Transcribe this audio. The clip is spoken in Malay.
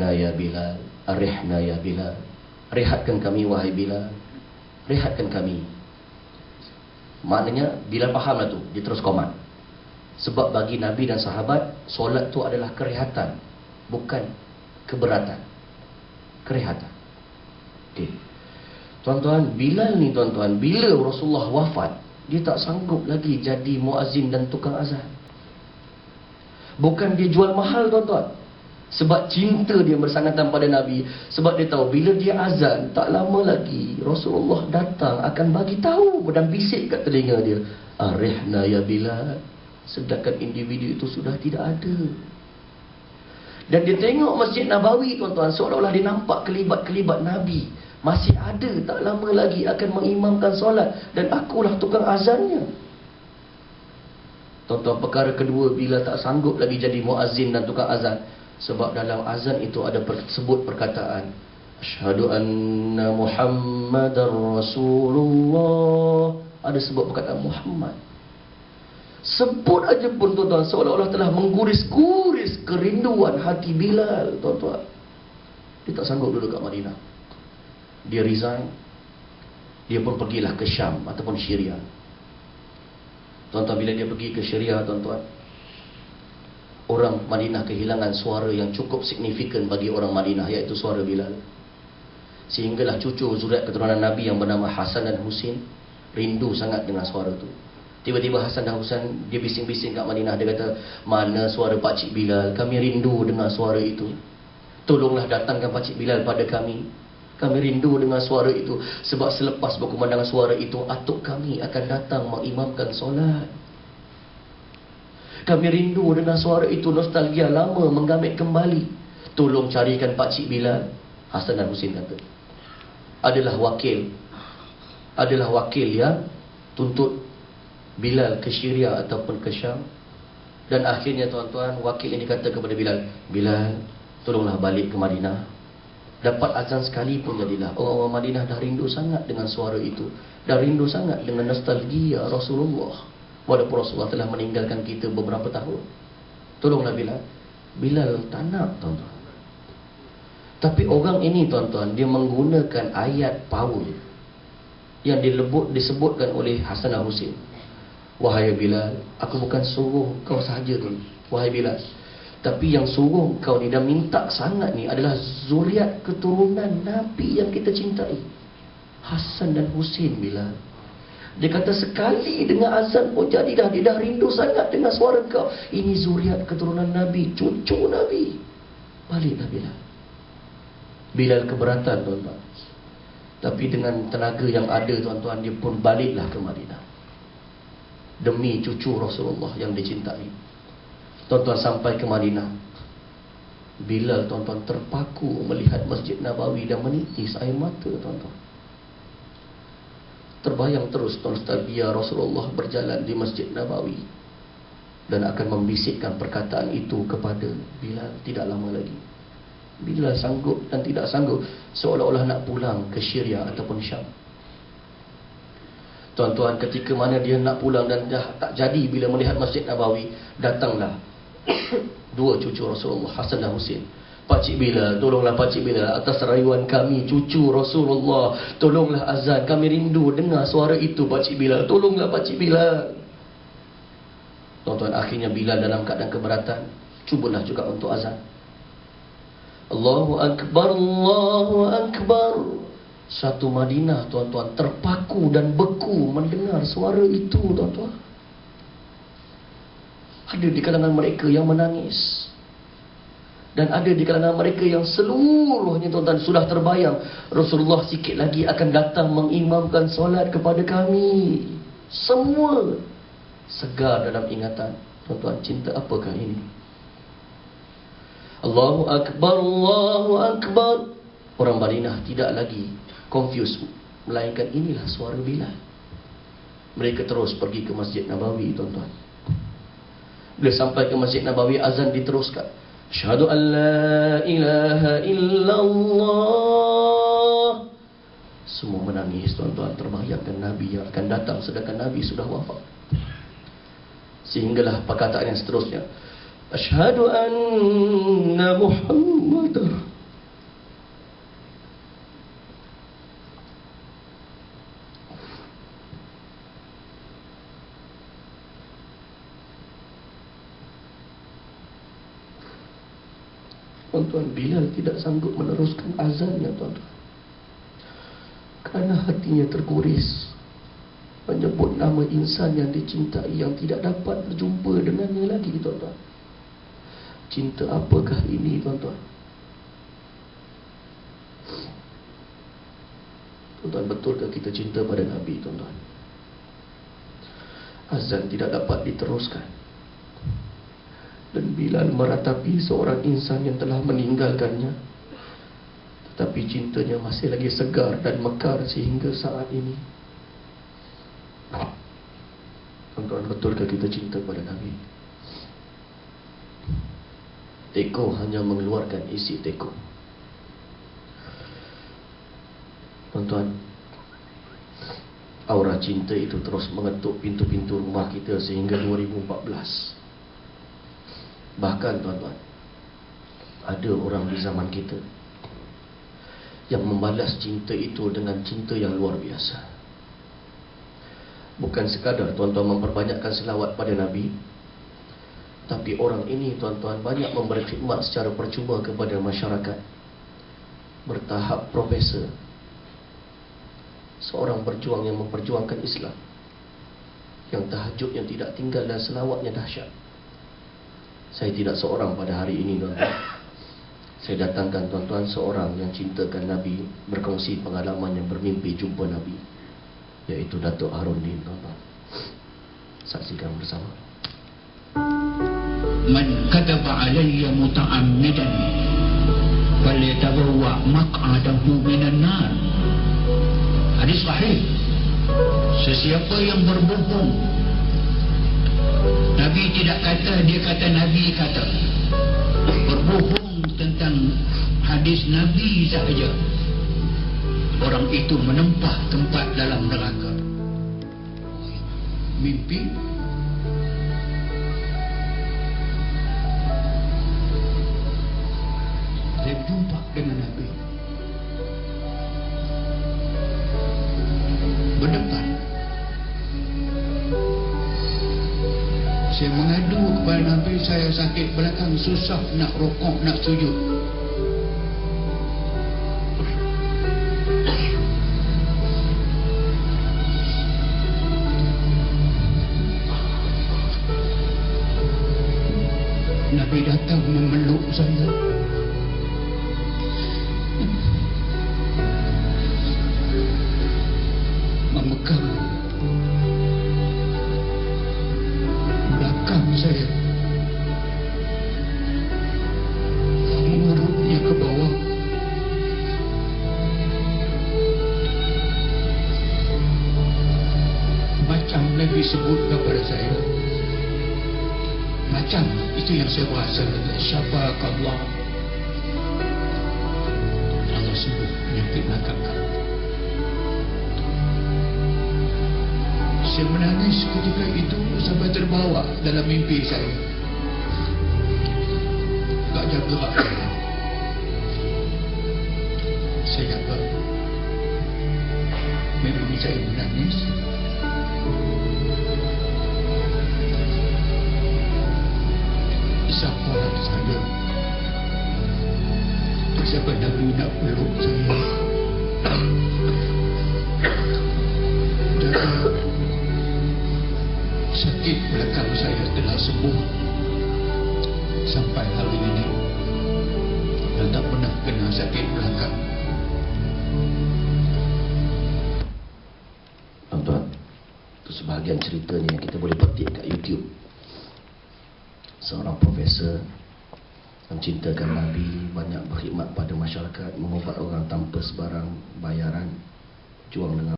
Arihna ya Bilal, arihna ya Bilal. Rehatkan kami wahai Bilal, rehatkan kami. Maknanya Bilal faham lah tu, dia terus komat. Sebab bagi Nabi dan sahabat, solat tu adalah kerehatan, bukan keberatan. Kerehatan. Okay. Tuan-tuan, Bilal ni tuan-tuan, bila Rasulullah wafat, dia tak sanggup lagi jadi muazzin dan tukang azan. Bukan dia jual mahal tuan-tuan, sebab cinta dia bersangatan pada Nabi. Sebab dia tahu bila dia azan, tak lama lagi Rasulullah datang akan bagi tahu dan bisik kat telinga dia, arihna ya Bilal. Sedangkan individu itu sudah tidak ada. Dan dia tengok Masjid Nabawi tuan-tuan, seolah-olah dia nampak kelibat-kelibat Nabi masih ada, tak lama lagi akan mengimamkan solat, dan akulah tukang azannya. Tuan-tuan, perkara kedua, bila tak sanggup lagi jadi muazzin dan tukang azan, sebab dalam azan itu ada sebut perkataan asyhadu anna Muhammadar Rasulullah. Ada sebut perkataan Muhammad. Sebut aja pun tuan-tuan, seolah-olah telah mengguris-guris kerinduan hati Bilal tuan-tuan. Dia tak sanggup duduk kat Madinah. Dia resign. Dia pun pergilah ke Syam ataupun Syria. Tuan-tuan, bila dia pergi ke Syria tuan-tuan, orang Madinah kehilangan suara yang cukup signifikan bagi orang Madinah, iaitu suara Bilal. Sehinggalah cucu zuriat keturunan Nabi yang bernama Hasan dan Husin rindu sangat dengan suara tu. Tiba-tiba Hasan dan Husain dia bising-bising kat Madinah. Dia kata, mana suara pakcik Bilal? Kami rindu dengar suara itu. Tolonglah datangkan pakcik Bilal pada kami. Kami rindu dengar suara itu. Sebab selepas berkumandang suara itu, atuk kami akan datang mengimamkan solat. Kami rindu dengar suara itu. Nostalgia lama menggamit kembali. Tolong carikan pakcik Bilal. Hasan dan Husin kata. Adalah wakil yang tuntut Bilal ke Syria ataupun ke Syam. Dan akhirnya tuan-tuan, wakil ini kata kepada Bilal, Bilal, tolonglah balik ke Madinah. Dapat azan sekali pun jadilah. Orang-orang Madinah dah rindu sangat dengan suara itu. Dah rindu sangat dengan nostalgia Rasulullah. Walaupun Rasulullah telah meninggalkan kita beberapa tahun. Tolonglah Bilal. Bilal tak nak tuan-tuan. Tapi orang ini tuan-tuan, dia menggunakan ayat Paul yang disebutkan oleh Hasan dan Husin. Wahai Bilal, aku bukan suruh kau sahaja tu, wahai Bilal. Tapi yang suruh kau ni dan minta sangat ni adalah zuriat keturunan Nabi yang kita cintai, Hasan dan Husin Bilal. Dia kata sekali dengar azan pun jadilah dia dah rindu sangat dengan suara kau. Ini zuriat keturunan Nabi, cucu Nabi. Baliklah Bilal. Bilal keberatan tuan-tuan. Tapi dengan tenaga yang ada tuan-tuan, dia pun baliklah ke Madinah. Demi cucu Rasulullah yang dicintai. Tuan-tuan, sampai ke Madinah, Bilal tuan-tuan terpaku melihat Masjid Nabawi dan menitis air mata tuan-tuan. Terbayang terus nostalgia Rasulullah berjalan di Masjid Nabawi. Dan akan membisikkan perkataan itu kepada Bilal tidak lama lagi. Bilal sanggup dan tidak sanggup, seolah-olah nak pulang ke Syria ataupun Syam. Tuan-tuan, ketika mana dia nak pulang dan dah tak jadi bila melihat Masjid Nabawi, datanglah dua cucu Rasulullah, Hasan dan Husin. Pakcik Bilal, tolonglah Pakcik Bilal, atas rayuan kami cucu Rasulullah, tolonglah azan, kami rindu dengar suara itu Pakcik Bilal, tolonglah Pakcik Bilal. Tuan-tuan, akhirnya Bilal dalam keadaan keberatan, cubalah juga untuk azan. Allahu Akbar, Allahu Akbar. Satu Madinah tuan-tuan terpaku dan beku mendengar suara itu tuan-tuan. Ada di kalangan mereka yang menangis. Dan ada di kalangan mereka yang seluruhnya tuan-tuan sudah terbayang Rasulullah sikit lagi akan datang mengimamkan solat kepada kami. Semua segar dalam ingatan. Tuan-tuan, cinta apakah ini? Allahu Akbar, Allahu Akbar. Orang Madinah tidak lagi confused, melainkan inilah suara Bilal. Mereka terus pergi ke Masjid Nabawi tuan-tuan. Bila sampai ke Masjid Nabawi, azan diteruskan. Asyhadu an la ilaha illallah. Semua menangis tuan-tuan, terbayangkan Nabi yang akan datang sedangkan Nabi sudah wafat. Sehinggalah perkataan yang seterusnya. Asyhadu anna Muhammadar Tuan-tuan, Bilal tidak sanggup meneruskan azannya, tuan-tuan, kerana hatinya terguris menyebut nama insan yang dicintai, yang tidak dapat berjumpa dengannya lagi, tuan-tuan. Cinta apakah ini, tuan-tuan? Tuan-tuan, betulkah kita cinta pada Nabi, tuan-tuan? Azan tidak dapat diteruskan, dan Bilal meratapi seorang insan yang telah meninggalkannya, tetapi cintanya masih lagi segar dan mekar sehingga saat ini. Tuan-tuan, betulkah kita cinta pada Nabi? Teko hanya mengeluarkan isi teko. Tuan-tuan, aura cinta itu terus mengetuk pintu-pintu rumah kita sehingga 2014. Bahkan, tuan-tuan, ada orang di zaman kita yang membalas cinta itu dengan cinta yang luar biasa. Bukan sekadar tuan-tuan memperbanyakkan selawat pada Nabi, tapi orang ini, tuan-tuan, banyak memberi khidmat secara percuma kepada masyarakat. Bertahap profesor, seorang berjuang yang memperjuangkan Islam, yang tahajud yang tidak tinggal dan selawatnya dahsyat. Saya tidak seorang pada hari ini, tuan-tuan. Saya datangkan, tuan-tuan, seorang yang cintakan Nabi, berkongsi pengalaman yang bermimpi jumpa Nabi, yaitu Datuk Harundin, tuan-tuan. Saksikan bersama. Man kadaba alayya muta'ammidan falyatabawwa maq'adahu minan nar. Hadis sahih. Sesiapa yang berbohong, Nabi tidak kata, dia kata Nabi kata, berbohong tentang hadis Nabi sahaja, orang itu menempah tempat dalam neraka. Mimpi saya berjumpa dengan Nabi, berdepan. Saya mengadu kepada Nabi, saya sakit belakang, susah nak rokok, nak sujud. Nabi datang memeluk saya. Memegang belakang saya, mengurutnya ke bawah. Macam Nabi sebut kepada saya, macam itu yang saya rasa. Syafakallah, Allah sembuh penyakit belakang kamu. Saya menangis ketika itu sampai terbawa dalam mimpi saya. Tak jaga saya. Saya jaga. Memang saya menangis. Siapa saya? Siapa Nabi nak peluk saya? Sakit belakang saya telah sembuh sampai hari ini, dan tak pernah kena sakit belakang. Tuan-tuan, itu sebahagian ceritanya yang kita boleh petik kat YouTube. Seorang profesor mencintakan Nabi, banyak berkhidmat pada masyarakat, mengubat orang tanpa sebarang bayaran, juang dengan